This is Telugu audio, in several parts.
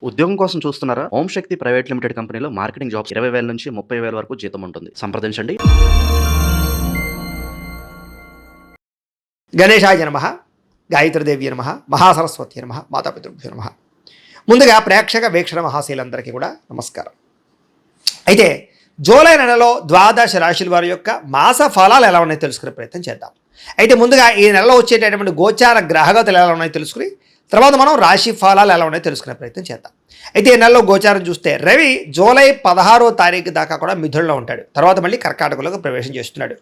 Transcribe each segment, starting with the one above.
ఉద్యోగం కోసం చూస్తున్నారా? ఓం శక్తి ప్రైవేట్ లిమిటెడ్ కంపెనీలో మార్కెటింగ్ జాబ్స్ 20,000 నుంచి 30,000 వరకు జీతం ఉంటుంది. సంప్రదించండి. గణేశాయ నమః, గాయత్రీదేవి నమః, మహాసరస్వతి నమః, మాతాపితృభ్యో నమః. ముందుగా ప్రేక్షక వీక్షణ మహాశీలందరికీ కూడా నమస్కారం. అయితే జూలై నెలలో ద్వాదశ రాశుల వారి యొక్క మాస ఫలాలు ఎలా ఉన్నాయో తెలుసుకునే ప్రయత్నం చేద్దాం. అయితే ముందుగా ఈ నెలలో వచ్చేటటువంటి గోచార గ్రహగతులు ఎలా ఉన్నాయో తెలుసుకుని తర్వాత మనం రాశి ఫలాలు ఎలా ఉన్నాయో తెలుసుకునే ప్రయత్నం చేద్దాం. అయితే ఈ నెలలో గోచారం చూస్తే రవి జూలై 16వ తారీఖు దాకా కూడా మిథునంలో ఉంటాడు. తర్వాత మళ్ళీ కర్కాటకంలోకి ప్రవేశం చేస్తున్నాడు.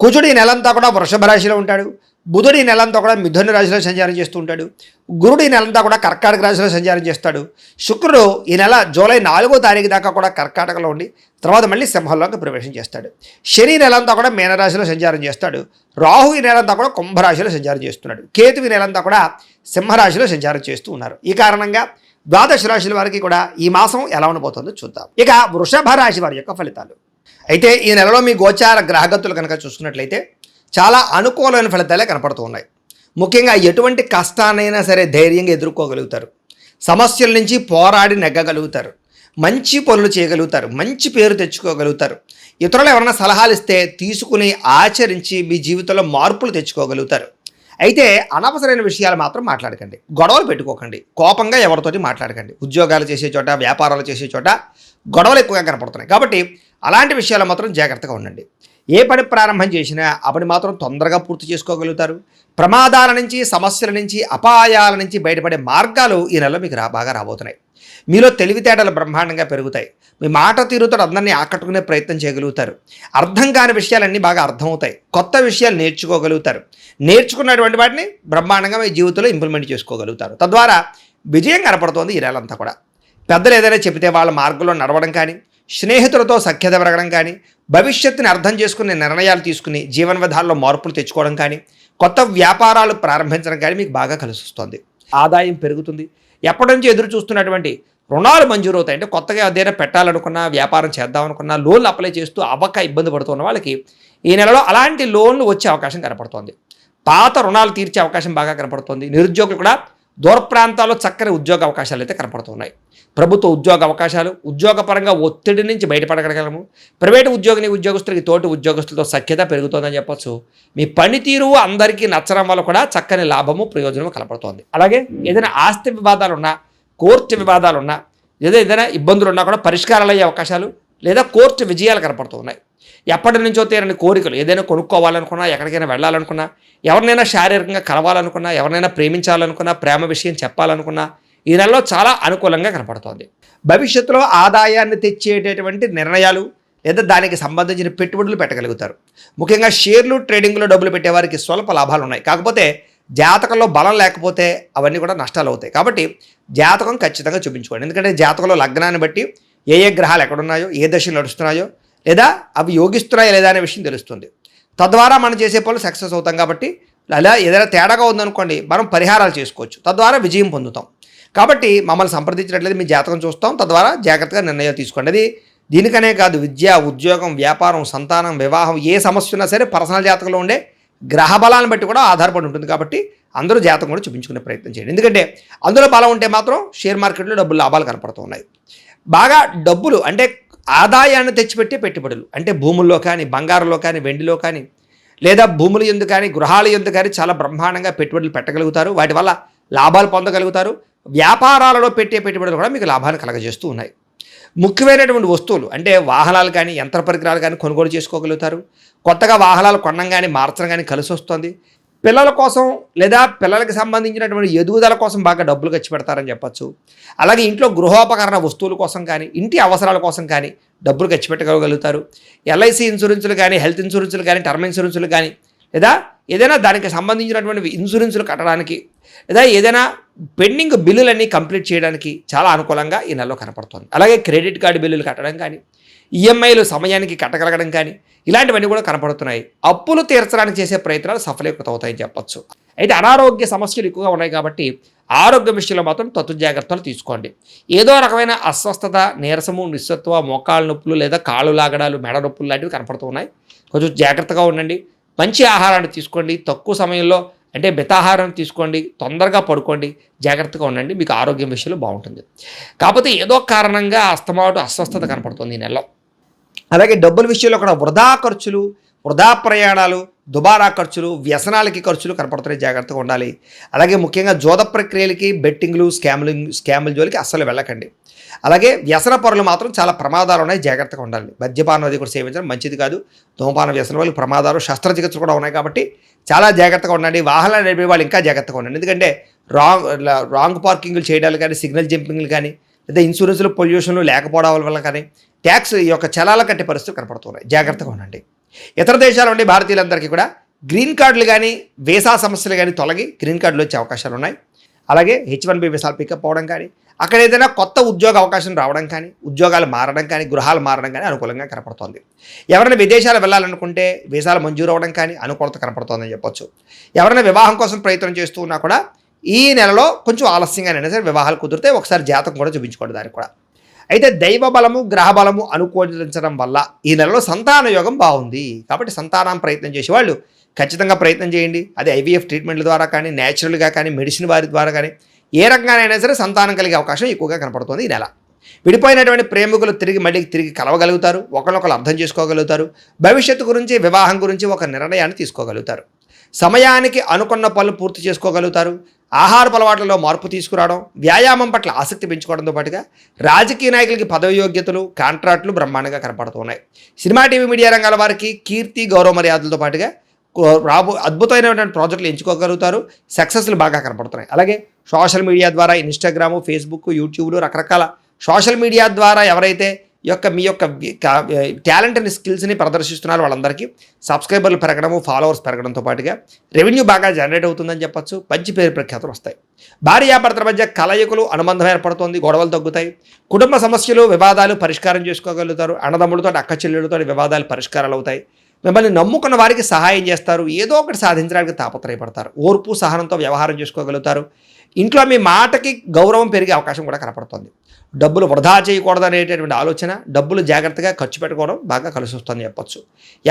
కుజుడు ఈ నెలంతా కూడా వృషభ రాశిలో ఉంటాడు. బుధుడు ఈ నెలంతా కూడా మిథున రాశిలో సంచారం చేస్తూ ఉంటాడు. గురుడు ఈ నెలంతా కూడా కర్కాటక రాశిలో సంచారం చేస్తాడు. శుక్రుడు ఈ నెల జూలై 4వ తారీఖు దాకా కూడా కర్కాటకలో ఉండి తర్వాత మళ్ళీ సింహంలోకి ప్రవేశం చేస్తాడు. శని నెలంతా కూడా మీనరాశిలో సంచారం చేస్తాడు. రాహు ఈ నెలంతా కూడా కుంభరాశిలో సంచారం చేస్తున్నాడు. కేతు ఈ నెలంతా కూడా సింహరాశిలో సంచారం చేస్తూ ఉన్నారు. ఈ కారణంగా ద్వాదశ రాశుల వారికి కూడా ఈ మాసం ఎలా ఉండబోతుందో చూద్దాం. ఇక వృషభ రాశి వారి యొక్క ఫలితాలు. అయితే ఈ నెలలో మీ గోచార గ్రహగతులు కనుక చూసుకున్నట్లయితే చాలా అనుకూలమైన ఫలితాలే కనపడుతూ ఉన్నాయి. ముఖ్యంగా ఎటువంటి కష్టాన్నైనా సరే ధైర్యంగా ఎదుర్కోగలుగుతారు. సమస్యల నుంచి పోరాడి నెగ్గగలుగుతారు. మంచి పనులు చేయగలుగుతారు. మంచి పేరు తెచ్చుకోగలుగుతారు. ఇతరులు ఎవరైనా సలహాలు ఇస్తే తీసుకుని ఆచరించి మీ జీవితంలో మార్పులు తెచ్చుకోగలుగుతారు. అయితే అనవసరమైన విషయాలు మాత్రం మాట్లాడకండి. గొడవలు పెట్టుకోకండి. కోపంగా ఎవరితోటి మాట్లాడకండి. ఉద్యోగాలు చేసే చోట, వ్యాపారాలు చేసే చోట గొడవలు ఎక్కువగా కనపడుతున్నాయి. కాబట్టి అలాంటి విషయాలు మాత్రం జాగ్రత్తగా ఉండండి. ఏ పని ప్రారంభం చేసినా ఆ పని మాత్రం తొందరగా పూర్తి చేసుకోగలుగుతారు. ప్రమాదాల నుంచి, సమస్యల నుంచి, అపాయాల నుంచి బయటపడే మార్గాలు ఈ నెలలో మీకు బాగా రాబోతున్నాయి. మీలో తెలివితేటలు బ్రహ్మాండంగా పెరుగుతాయి. మీ మాట తీరుతో అందరినీ ఆకట్టుకునే ప్రయత్నం చేయగలుగుతారు. అర్థం కాని విషయాలన్నీ బాగా అర్థమవుతాయి. కొత్త విషయాలు నేర్చుకోగలుగుతారు. నేర్చుకున్నటువంటి వాటిని బ్రహ్మాండంగా మీ జీవితంలో ఇంప్లిమెంట్ చేసుకోగలుగుతారు. తద్వారా విజయం కనపడుతోంది ఈ నెలంతా కూడా. పెద్దలు ఏదైనా చెబితే వాళ్ళ మార్గంలో నడవడం కానీ, స్నేహితులతో సఖ్యత పెరగడం కానీ, భవిష్యత్తుని అర్థం చేసుకునే నిర్ణయాలు తీసుకుని జీవన విధానంలో మార్పులు తెచ్చుకోవడం కానీ, కొత్త వ్యాపారాలు ప్రారంభించడం కానీ మీకు బాగా కలిసి వస్తుంది. ఆదాయం పెరుగుతుంది. ఎప్పటి నుంచి ఎదురు చూస్తున్నటువంటి రుణాలు మంజూరు అవుతాయి. అంటే కొత్తగా ఏదైనా పెట్టాలనుకున్నా, వ్యాపారం చేద్దామనుకున్నా, లోన్లు అప్లై చేస్తూ అవ్వక ఇబ్బంది పడుతున్న వాళ్ళకి ఈ నెలలో అలాంటి లోన్లు వచ్చే అవకాశం కనపడుతోంది. పాత రుణాలు తీర్చే అవకాశం బాగా కనపడుతోంది. నిరుద్యోగులు కూడా దూర ప్రాంతాల్లో చక్కని ఉద్యోగ అవకాశాలు అయితే కనపడుతున్నాయి. ప్రభుత్వ ఉద్యోగ అవకాశాలు, ఉద్యోగపరంగా ఒత్తిడి నుంచి బయటపడగలగలము. ప్రైవేటు ఉద్యోగస్తులకి తోటి ఉద్యోగస్తులతో సఖ్యత పెరుగుతోందని చెప్పొచ్చు. మీ పనితీరు అందరికీ నచ్చడం వల్ల కూడా చక్కని లాభము, ప్రయోజనము కనపడుతోంది. అలాగే ఏదైనా ఆస్తి వివాదాలున్నా, కోర్టు వివాదాలున్నా, లేదా ఏదైనా ఇబ్బందులు ఉన్నా కూడా పరిష్కారాలు అయ్యే అవకాశాలు లేదా కోర్టు విజయాలు కనపడుతున్నాయి. ఎప్పటి నుంచో తీరని కోరికలు, ఏదైనా కొనుక్కోవాలనుకున్నా, ఎక్కడికైనా వెళ్ళాలనుకున్నా, ఎవరినైనా శారీరకంగా కలవాలనుకున్నా, ఎవరినైనా ప్రేమించాలనుకున్నా, ప్రేమ విషయం చెప్పాలనుకున్నా ఈ నెలలో చాలా అనుకూలంగా కనపడుతోంది. భవిష్యత్తులో ఆదాయాన్ని తెచ్చేటటువంటి నిర్ణయాలు లేదా దానికి సంబంధించిన పెట్టుబడులు పెట్టగలుగుతారు. ముఖ్యంగా షేర్లు, ట్రేడింగ్లో డబ్బులు పెట్టేవారికి స్వల్ప లాభాలు ఉన్నాయి. కాకపోతే జాతకంలో బలం లేకపోతే అవన్నీ కూడా నష్టాలు అవుతాయి. కాబట్టి జాతకం ఖచ్చితంగా చూపించుకోండి. ఎందుకంటే జాతకంలో లగ్నాన్ని బట్టి ఏ గ్రహాలు ఎక్కడున్నాయో, ఏ దశలు నడుస్తున్నాయో, లేదా అవి యోగిస్తున్నాయో లేదా అనే విషయం తెలుస్తుంది. తద్వారా మనం చేసే పనులు సక్సెస్ అవుతాం. కాబట్టి అలా ఏదైనా తేడాగా ఉందనుకోండి, మనం పరిహారాలు చేసుకోవచ్చు. తద్వారా విజయం పొందుతాం. కాబట్టి మమ్మల్ని సంప్రదించినట్లయితే మీ జాతకం చూస్తాం. తద్వారా జాగ్రత్తగా నిర్ణయాలు తీసుకోండి. అది దీనికనే కాదు, విద్య, ఉద్యోగం, వ్యాపారం, సంతానం, వివాహం, ఏ సమస్య ఉన్నా సరే పర్సనల్ జాతకంలో ఉండే గ్రహ బలాన్ని బట్టి కూడా ఆధారపడి ఉంటుంది. కాబట్టి అందరూ జాతకం కూడా చూపించుకునే ప్రయత్నం చేయండి. ఎందుకంటే అందులో బలం ఉంటే మాత్రం షేర్ మార్కెట్లో డబ్బులు లాభాలు కనపడుతూ ఉన్నాయి. బాగా డబ్బులు అంటే ఆదాయాన్ని తెచ్చిపెట్టే పెట్టుబడులు అంటే భూముల్లో కానీ, బంగారంలో కానీ, వెండిలో కానీ, లేదా భూముల యందు కానీ, గృహాల యందు కానీ చాలా బ్రహ్మాండంగా పెట్టుబడులు పెట్టగలుగుతారు. వాటి వల్ల లాభాలు పొందగలుగుతారు. వ్యాపారాలలో పెట్టే పెట్టుబడులు కూడా మీకు లాభాలు కలగజేస్తూ ఉన్నాయి. ముఖ్యమైనటువంటి వస్తువులు అంటే వాహనాలు కానీ, యంత్ర పరికరాలు కానీ కొనుగోలు చేసుకోగలుగుతారు. కొత్తగా వాహనాలు కొనడం కానీ, మార్చడం కానీ కలిసి వస్తుంది. పిల్లల కోసం లేదా పిల్లలకి సంబంధించినటువంటి ఎదుగుదల కోసం బాగా డబ్బులు ఖర్చు పెడతారని చెప్పచ్చు. అలాగే ఇంట్లో గృహోపకరణ వస్తువుల కోసం కానీ, ఇంటి అవసరాల కోసం కానీ డబ్బులు ఖర్చు పెట్టగలుగుతారు. ఎల్ఐసి ఇన్సూరెన్సులు కానీ, హెల్త్ ఇన్సూరెన్సులు కానీ, టర్మ్ ఇన్సూరెన్సులు కానీ, లేదా ఏదైనా దానికి సంబంధించినటువంటి ఇన్సూరెన్సులు కట్టడానికి, లేదా ఏదైనా పెండింగ్ బిల్లులన్నీ కంప్లీట్ చేయడానికి చాలా అనుకూలంగా ఈ నెలలో కనపడుతుంది. అలాగే క్రెడిట్ కార్డు బిల్లులు కట్టడం కానీ, ఈఎంఐలు సమయానికి కట్టగలగడం కానీ ఇలాంటివన్నీ కూడా కనపడుతున్నాయి. అప్పులు తీర్చడానికి చేసే ప్రయత్నాలు సఫలీకృతం అవుతాయని చెప్పచ్చు. అయితే అనారోగ్య సమస్యలు ఎక్కువగా ఉన్నాయి కాబట్టి ఆరోగ్య విషయంలో మాత్రం తత్తు జాగ్రత్తలు తీసుకోండి. ఏదో రకమైన అస్వస్థత, నీరసము, నిస్సత్వ, మోకాళ్ళ నొప్పులు లేదా కాళ్ళు లాగడాలు, మెడ నొప్పులు లాంటివి కనపడుతూ ఉన్నాయి. కొంచెం జాగ్రత్తగా ఉండండి. మంచి ఆహారాన్ని తీసుకోండి. తక్కువ సమయంలో అంటే మితాహారం తీసుకోండి, తొందరగా పడుకోండి, జాగ్రత్తగా ఉండండి, మీకు ఆరోగ్యం విషయంలో బాగుంటుంది. కాకపోతే ఏదో కారణంగా అస్తమాటు అస్వస్థత కనపడుతుంది ఈ నెలలో. అలాగే డబ్బుల విషయంలో కూడా వృధా ఖర్చులు, వృధా ప్రయాణాలు, దుబారా ఖర్చులు, వ్యసనాలకి ఖర్చులు కనపడుతున్నాయి, జాగ్రత్తగా ఉండాలి. అలాగే ముఖ్యంగా జోద ప్రక్రియలకి, బెట్టింగ్లు, స్కాముల జోలికి అస్సలు వెళ్ళకండి. అలాగే వ్యసన పరులు మాత్రం చాలా ప్రమాదాలు ఉన్నాయి, జాగ్రత్తగా ఉండాలి. మద్యపానం అది కూడా సేవించడం మంచిది కాదు. ధూమపాన వ్యసనం వాళ్ళకి ప్రమాదాలు, శస్త్రచికిత్సలు కూడా ఉన్నాయి కాబట్టి చాలా జాగ్రత్తగా ఉండండి. వాహనాలు నడిపే వాళ్ళు ఇంకా జాగ్రత్తగా ఉండండి. ఎందుకంటే రాంగ్ పార్కింగ్లు చేయడాలు కానీ, సిగ్నల్ జంపింగ్లు కానీ, లేదా ఇన్సూరెన్స్లు, పొల్యూషన్లు లేకపోవడం వల్ల కానీ, ట్యాక్స్ ఈ యొక్క చలాల కట్టే పరిస్థితులు కనపడుతున్నాయి, జాగ్రత్తగా ఉండండి. ఇతర దేశాల నుండి భారతీయులందరికీ కూడా గ్రీన్ కార్డులు కానీ, వీసా సమస్యలు కానీ తొలగి గ్రీన్ కార్డులు వచ్చే అవకాశాలు ఉన్నాయి. అలాగే H1B వీసాలు పికప్ అవ్వడం కానీ, అక్కడ ఏదైనా కొత్త ఉద్యోగ అవకాశం రావడం కానీ, ఉద్యోగాలు మారడం కానీ, గృహాలు మారడం కానీ అనుకూలంగా కనపడుతోంది. ఎవరైనా విదేశాలు వెళ్ళాలనుకుంటే వీసాలు మంజూరు అవ్వడం కానీ అనుకూలత కనపడుతోందని చెప్పొచ్చు. ఎవరైనా వివాహం కోసం ప్రయత్నం చేస్తూ ఉన్నా కూడా ఈ నెలలో కొంచెం ఆలస్యంగానైనా సరే వివాహాలు కుదిరితే ఒకసారి జాతకం కూడా చూపించుకోండి దానికి కూడా. అయితే దైవ బలము, గ్రహ బలము అనుకూలించడం వల్ల ఈ నెలలో సంతాన యోగం బాగుంది. కాబట్టి సంతానం ప్రయత్నం చేసేవాళ్ళు ఖచ్చితంగా ప్రయత్నం చేయండి. అది IVF ట్రీట్మెంట్ల ద్వారా కానీ, న్యాచురల్గా కానీ, మెడిసిన్ వారి ద్వారా కానీ, ఏ రకంగానైనా సరే సంతానం కలిగే అవకాశం ఎక్కువగా కనపడుతుంది ఈ నెల. విడిపోయినటువంటి ప్రేమికులు తిరిగి కలవగలుగుతారు, ఒకరినొకరు అర్థం చేసుకోగలుగుతారు. భవిష్యత్తు గురించి, వివాహం గురించి ఒక నిర్ణయాన్ని తీసుకోగలుగుతారు. సమయానికి అనుకున్న పనులు పూర్తి చేసుకోగలుగుతారు. ఆహారపు అలవాట్లలో మార్పు తీసుకురావడం, వ్యాయామం పట్ల ఆసక్తి పెంచుకోవడంతో పాటుగా రాజకీయ నాయకులకి పదవి యోగ్యతలు, కాంట్రాక్టులు బ్రహ్మాండంగా కనపడుతున్నాయి. సినిమా, టీవీ, మీడియా రంగాల వారికి కీర్తి, గౌరవ మర్యాదలతో పాటుగా అద్భుతమైనటువంటి ప్రాజెక్టులు ఎంచుకోగలుగుతారు. సక్సెస్లు బాగా కనపడుతున్నాయి. అలాగే సోషల్ మీడియా ద్వారా ఇన్స్టాగ్రాము, ఫేస్బుక్, యూట్యూబ్లు, రకరకాల సోషల్ మీడియా ద్వారా ఎవరైతే మీ యొక్క టాలెంట్ని, స్కిల్స్ని ప్రదర్శిస్తున్నారో వాళ్ళందరికీ సబ్స్క్రైబర్లు పెరగడము, ఫాలోవర్స్ పెరగడంతో పాటుగా రెవెన్యూ బాగా జనరేట్ అవుతుందని చెప్పొచ్చు. మంచి పేరు ప్రఖ్యాతులు వస్తాయి. భార్యాభర్తల మధ్య కలయికలు, అనుబంధం ఏర్పడుతుంది, గొడవలు తగ్గుతాయి. కుటుంబ సమస్యలు, వివాదాలు పరిష్కారం చేసుకోగలుగుతారు. అన్నదమ్ములతో, అక్క చెల్లెళ్ళతో వివాదాలు పరిష్కారాలు అవుతాయి. మిమ్మల్ని నమ్ముకున్న వారికి సహాయం చేస్తారు. ఏదో ఒకటి సాధించడానికి తాపత్రయపడతారు. ఓర్పు, సహనంతో వ్యవహారం చేసుకోగలుగుతారు. ఇంట్లో మీ మాటకి గౌరవం పెరిగే అవకాశం కూడా కనపడుతుంది. డబ్బులు వృధా చేయకూడదనేటటువంటి ఆలోచన, డబ్బులు జాగ్రత్తగా ఖర్చు పెట్టుకోవడం బాగా కలిసి వస్తుందని చెప్పొచ్చు.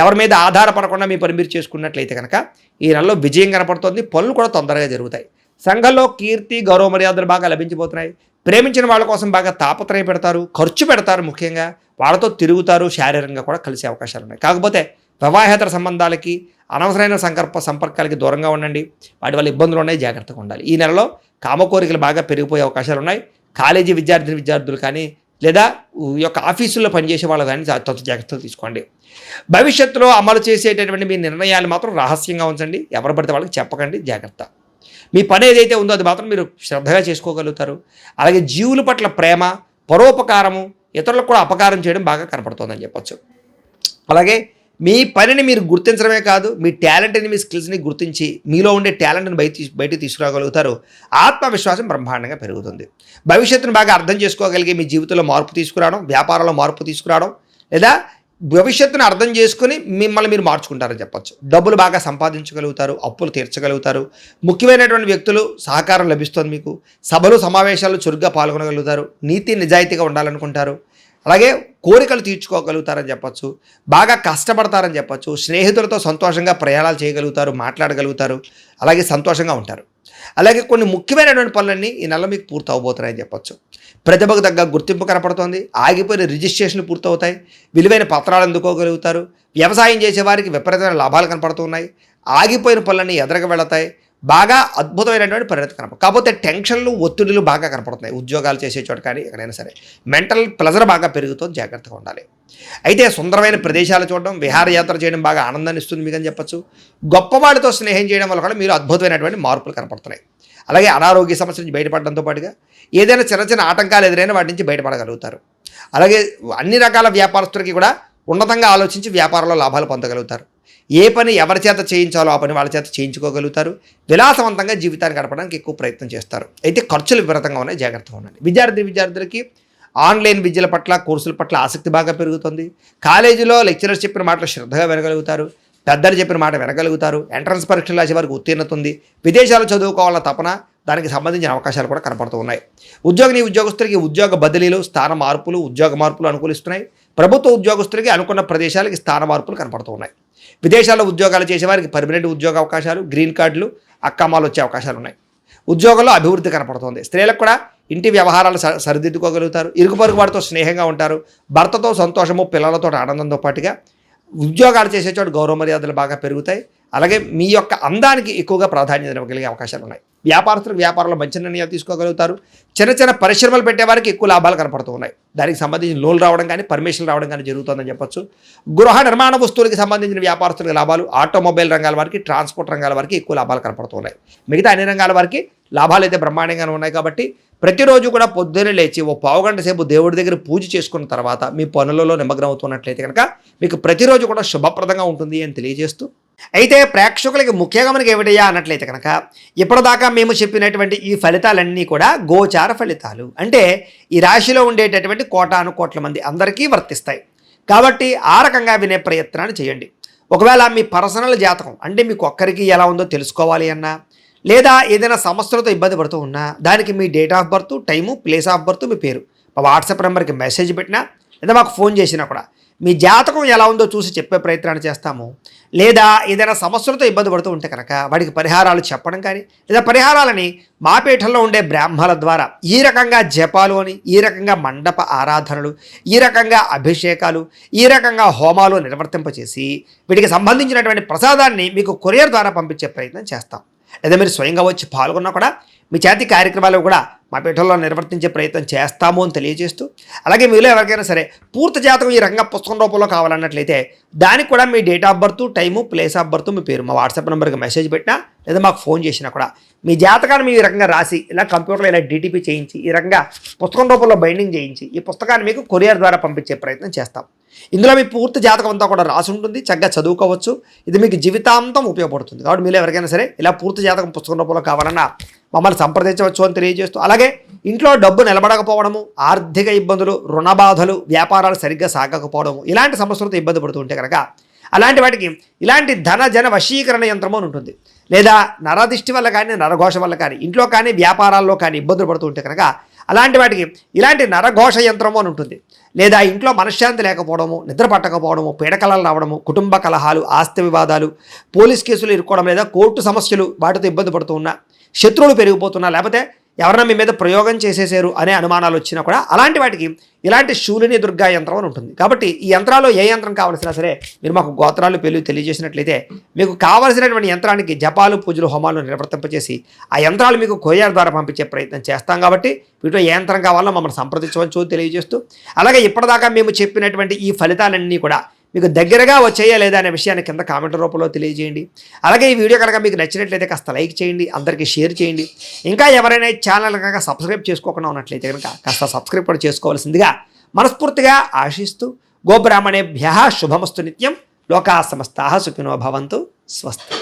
ఎవరి మీద ఆధారపడకుండా మీ పని మీరు చేసుకున్నట్లయితే కనుక ఈ నెలలో విజయం కనపడుతుంది. పనులు కూడా తొందరగా జరుగుతాయి. సంఘంలో కీర్తి, గౌరవ మర్యాదలు బాగా లభించబోతున్నాయి. ప్రేమించిన వాళ్ళ కోసం బాగా తాపత్రయ పెడతారు, ఖర్చు పెడతారు. ముఖ్యంగా వాళ్ళతో తిరుగుతారు, శారీరకంగా కూడా కలిసే అవకాశాలు ఉన్నాయి. కాకపోతే వివాహేతర సంబంధాలకి, అనవసరమైన సంపర్కాలకి దూరంగా ఉండండి. వాటి వల్ల ఇబ్బందులు ఉన్నాయి, జాగ్రత్తగా ఉండాలి. ఈ నెలలో కామకోరికలు బాగా పెరిగిపోయే అవకాశాలు ఉన్నాయి. కాలేజీ విద్యార్థులు కానీ, లేదా ఈ యొక్క ఆఫీసుల్లో పనిచేసే వాళ్ళు కానీ జాగ్రత్తలు తీసుకోండి. భవిష్యత్తులో అమలు చేసేటటువంటి మీ నిర్ణయాలు మాత్రం రహస్యంగా ఉంచండి. ఎవరు పడితే వాళ్ళకి చెప్పకండి, జాగ్రత్త. మీ పని ఏదైతే ఉందో అది మాత్రం మీరు శ్రద్ధగా చేసుకోగలుగుతారు. అలాగే జీవుల పట్ల ప్రేమ, పరోపకారము, ఇతరులకు కూడా అపకారం చేయడం బాగా కనపడుతుందని చెప్పొచ్చు. అలాగే మీ పనిని మీరు గుర్తించడమే కాదు, మీ టాలెంట్ని, మీ స్కిల్స్ని గుర్తించి మీలో ఉండే టాలెంట్ని బయటికి తీసుకురాగలుగుతారు. ఆత్మవిశ్వాసం బ్రహ్మాండంగా పెరుగుతుంది. భవిష్యత్తును బాగా అర్థం చేసుకోగలిగే మీ జీవితంలో మార్పు తీసుకురావడం, వ్యాపారంలో మార్పు తీసుకురావడం, లేదా భవిష్యత్తును అర్థం చేసుకుని మిమ్మల్ని మీరు మార్చుకుంటారని చెప్పొచ్చు. డబ్బులు బాగా సంపాదించగలుగుతారు, అప్పులు తీర్చగలుగుతారు. ముఖ్యమైనటువంటి వ్యక్తులు సహకారం లభిస్తుంది మీకు. సభలు, సమావేశాలు చురుగ్గా పాల్గొనగలుగుతారు. నీతి నిజాయితీగా ఉండాలనుకుంటారు. అలాగే కోరికలు తీర్చుకోగలుగుతారని చెప్పొచ్చు. బాగా కష్టపడతారని చెప్పొచ్చు. స్నేహితులతో సంతోషంగా ప్రయాణాలు చేయగలుగుతారు, మాట్లాడగలుగుతారు. అలాగే సంతోషంగా ఉంటారు. అలాగే కొన్ని ముఖ్యమైనటువంటి పనులన్నీ ఈ నెల మీకు పూర్తి అవబోతున్నాయని చెప్పొచ్చు. ప్రతిభకు తగ్గ గుర్తింపు కనపడుతోంది. ఆగిపోయిన రిజిస్ట్రేషన్లు పూర్తవుతాయి. విలువైన పత్రాలు అందుకోగలుగుతారు. వ్యవసాయం చేసేవారికి విపరీతమైన లాభాలు కనపడుతున్నాయి. ఆగిపోయిన పనులన్నీ ఎదరగా వెళతాయి. బాగా అద్భుతమైనటువంటి పరిణతి కనపడుతుంది. కాకపోతే టెన్షన్లు, ఒత్తిడులు బాగా కనపడుతున్నాయి. ఉద్యోగాలు చేసే చోట కానీ ఎక్కడైనా సరే మెంటల్ ప్రెజర్ బాగా పెరుగుతుంది, జాగ్రత్తగా ఉండాలి. అయితే సుందరమైన ప్రదేశాలు చూడడం, విహారయాత్ర చేయడం బాగా ఆనందాన్ని ఇస్తుంది మీకు అని చెప్పొచ్చు. గొప్పవాళ్ళతో స్నేహం చేయడం వల్ల కూడా మీరు అద్భుతమైనటువంటి మార్పులు కనపడుతున్నాయి. అలాగే అనారోగ్య సమస్య నుంచి బయటపడడంతో పాటుగా ఏదైనా చిన్న ఆటంకాలు ఎదురైనా వాటి నుంచి బయటపడగలుగుతారు. అలాగే అన్ని రకాల వ్యాపారస్తులకి కూడా ఉన్నతంగా ఆలోచించి వ్యాపారంలో లాభాలు పొందగలుగుతారు. ఏ పని ఎవరి చేత చేయించాలో ఆ పని వాళ్ళ చేత చేయించుకోగలుగుతారు. విలాసవంతంగా జీవితాన్ని గడపడానికి ఎక్కువ ప్రయత్నం చేస్తారు. అయితే ఖర్చులు విపరీతంగా ఉన్నాయి, జాగ్రత్తగా ఉండండి. విద్యార్థులకి ఆన్లైన్ విద్యల పట్ల, కోర్సుల పట్ల ఆసక్తి బాగా పెరుగుతుంది. కాలేజీలో లెక్చరర్స్ చెప్పిన మాటలు శ్రద్ధగా వినగలుగుతారు. పెద్దలు చెప్పిన మాట వినగలుగుతారు. ఎంట్రన్స్ పరీక్షలు రాసే వారికి ఉత్తీర్ణత ఉంది. విదేశాలు చదువుకోవాలన్న తపన, దానికి సంబంధించిన అవకాశాలు కూడా కనపడుతూ ఉన్నాయి. ఉద్యోగస్తులకి ఉద్యోగ బదిలీలు, స్థాన మార్పులు, ఉద్యోగ మార్పులు అనుకూలిస్తున్నాయి. ప్రభుత్వ ఉద్యోగస్తులకి అనుకున్న ప్రదేశాలకి స్థాన మార్పులు కనపడుతూ ఉన్నాయి. విదేశాల్లో ఉద్యోగాలు చేసేవారికి పర్మనెంట్ ఉద్యోగ అవకాశాలు, గ్రీన్ కార్డులు, అక్కమాలు వచ్చే అవకాశాలు ఉన్నాయి. ఉద్యోగంలో అభివృద్ధి కనపడుతుంది. స్త్రీలకు కూడా ఇంటి వ్యవహారాలు సరిదిద్దుకోగలుగుతారు. ఇరుగు పొరుగు వారితో స్నేహంగా ఉంటారు. భర్తతో సంతోషము, పిల్లలతో ఆనందంతో పాటుగా ఉద్యోగాలు చేసే చోటు గౌరవ మర్యాదలు బాగా పెరుగుతాయి. అలాగే మీ యొక్క అందానికి ఎక్కువగా ప్రాధాన్యత ఇవ్వగలిగే అవకాశాలు ఉన్నాయి. వ్యాపారస్తులకు వ్యాపారంలో మంచి నిర్ణయాలు తీసుకోగలుగుతారు. చిన్న చిన్న పరిశ్రమలు పెట్టేవారికి ఎక్కువ లాభాలు కనపడుతూ ఉన్నాయి. దానికి సంబంధించిన లోన్లు రావడం కానీ, పర్మిషన్లు రావడం కానీ జరుగుతుందని చెప్పొచ్చు. గృహ నిర్మాణ వస్తువులకి సంబంధించిన వ్యాపారస్తులకు లాభాలు, ఆటోమొబైల్ రంగాల వారికి, ట్రాన్స్పోర్ట్ రంగాల వారికి ఎక్కువ లాభాలు కనపడుతూ ఉన్నాయి. మిగతా అన్ని రంగాల వారికి లాభాలు అయితే బ్రహ్మాండంగానే ఉన్నాయి. కాబట్టి ప్రతిరోజు కూడా పొద్దున్నే లేచి ఓ పావుగంట సేపు దేవుడి దగ్గర పూజ చేసుకున్న తర్వాత మీ పనులలో నిమగ్నం అవుతున్నట్లయితే కనుక మీకు ప్రతిరోజు కూడా శుభప్రదంగా ఉంటుంది అని తెలియజేస్తూ, అయితే ప్రేక్షకులకి ముఖ్యంగా మనకి ఏమిటయ్యా అన్నట్లయితే కనుక ఇప్పటిదాకా మేము చెప్పినటువంటి ఈ ఫలితాలన్నీ కూడా గోచార ఫలితాలు. అంటే ఈ రాశిలో ఉండేటటువంటి కోటాను కోట్ల మంది అందరికీ వర్తిస్తాయి. కాబట్టి ఆ రకంగా వినే ప్రయత్నాన్ని చేయండి. ఒకవేళ మీ పర్సనల్ జాతకం అంటే మీకు ఒక్కరికి ఎలా ఉందో తెలుసుకోవాలి అన్నా, లేదా ఏదైనా సమస్యలతో ఇబ్బంది పడుతూ ఉన్నా దానికి మీ date of birth, time, place of birth, మీ పేరు మా వాట్సాప్ నెంబర్కి మెసేజ్ పెట్టినా లేదా మాకు ఫోన్ చేసినా కూడా మీ జాతకం ఎలా ఉందో చూసి చెప్పే ప్రయత్నాన్ని చేస్తాము. లేదా ఏదైనా సమస్యలతో ఇబ్బంది పడుతూ ఉంటే కనుక వాటికి పరిహారాలు చెప్పడం కానీ, లేదా పరిహారాలని మా పీఠంలో ఉండే బ్రాహ్మణుల ద్వారా ఈ రకంగా జపాలు అని, ఈ రకంగా మండప ఆరాధనలు, ఈ రకంగా అభిషేకాలు, ఈ రకంగా హోమాలు నిర్వర్తింపచేసి వీటికి సంబంధించినటువంటి ప్రసాదాన్ని మీకు కొరియర్ ద్వారా పంపించే ప్రయత్నం చేస్తాం. లేదా మీరు స్వయంగా వచ్చి పాల్గొన్నా కూడా మీ చేతి కార్యక్రమాలు కూడా మా పీఠంలో నిర్వర్తించే ప్రయత్నం చేస్తాము అని తెలియజేస్తూ, అలాగే మీలో ఎవరికైనా సరే పూర్తి జాతకం ఈ రంగ పుస్తకం రూపంలో కావాలన్నట్లయితే దానికి కూడా మీ date of birth, time, place of birth, మీ పేరు మా వాట్సాప్ నెంబర్కి మెసేజ్ పెట్టినా లేదా మాకు ఫోన్ చేసినా కూడా మీ జాతకాన్ని మీ రకంగా రాసి ఇలా కంప్యూటర్లో ఇలా డీటీపీ చేయించి ఈ రకంగా పుస్తకం రూపంలో బైండింగ్ చేయించి ఈ పుస్తకాన్ని మీకు కొరియర్ ద్వారా పంపించే ప్రయత్నం చేస్తాం. ఇందులో మీ పూర్తి జాతకం అంతా కూడా రాసి ఉంటుంది. చక్కగా చదువుకోవచ్చు. ఇది మీకు జీవితాంతం ఉపయోగపడుతుంది. కాబట్టి మీరు ఎవరికైనా సరే ఇలా పూర్తి జాతకం పుస్తకం రూపంలో కావాలన్నా మమ్మల్ని సంప్రదించవచ్చు అని తెలియజేస్తూ, అలాగే ఇంట్లో డబ్బు నిలబడకపోవడము, ఆర్థిక ఇబ్బందులు, రుణ బాధలు, వ్యాపారాలు సరిగ్గా సాగకపోవడము, ఇలాంటి సమస్యలతో ఇబ్బంది పడుతూ ఉంటే కనుక అలాంటి వాటికి ఇలాంటి ధన జన వశీకరణ యంత్రము అని ఉంటుంది. లేదా నరదిష్టి వల్ల కానీ, నరఘోష వల్ల కానీ, ఇంట్లో కానీ వ్యాపారాల్లో కానీ ఇబ్బందులు పడుతూ ఉంటే కనుక అలాంటి వాటికి ఇలాంటి నరఘోష యంత్రము అని ఉంటుంది. లేదా ఇంట్లో మనశ్శాంతి లేకపోవడము, నిద్ర పట్టకపోవడము, పీడకలలు రావడము, కుటుంబ కలహాలు, ఆస్తి వివాదాలు, పోలీస్ కేసులు ఇరుక్కోవడం, లేదా కోర్టు సమస్యలు వాటితో ఇబ్బంది పడుతూ ఉన్నా, శత్రువులు పెరిగిపోతున్నా, లేకపోతే ఎవరైనా మీ మీద ప్రయోగం చేసేసారు అనే అనుమానాలు వచ్చినా కూడా అలాంటి వాటికి ఇలాంటి శూలిని దుర్గా యంత్రం అని ఉంటుంది. కాబట్టి ఈ యంత్రాల్లో ఏ యంత్రం కావాల్సినా సరే మీరు మాకు గోత్రాలు పేర్లు తెలియజేసినట్లయితే మీకు కావాల్సినటువంటి యంత్రానికి జపాలు, పూజలు, హోమాలు నిర్వర్తింపచేసి ఆ యంత్రాలు మీకు కొరియర్ ద్వారా పంపించే ప్రయత్నం చేస్తాం. కాబట్టి వీటిలో ఏ యంత్రం కావాలో మమ్మల్ని సంప్రదించవచ్చు తెలియజేస్తూ, అలాగే ఇప్పటిదాకా మేము చెప్పినటువంటి ఈ ఫలితాలన్నీ కూడా మీకు దగ్గరగా వచ్చేయా లేదా అనే విషయాన్ని కింద కామెంట్ రూపంలో తెలియజేయండి. అలాగే ఈ వీడియో కనుక మీకు నచ్చినట్లయితే కాస్త లైక్ చేయండి, అందరికీ షేర్ చేయండి. ఇంకా ఎవరైనా ఛానల్ కనుక సబ్స్క్రైబ్ చేసుకోకుండా ఉన్నట్లయితే కనుక కాస్త సబ్స్క్రైబ్ కూడా చేసుకోవాల్సిందిగా మనస్ఫూర్తిగా ఆశిస్తూ, గోబ్రాహ్మణేభ్యః శుభమస్తు నిత్యం, లోకాః సమస్తాః సుఖినో భవంతు, స్వస్తి.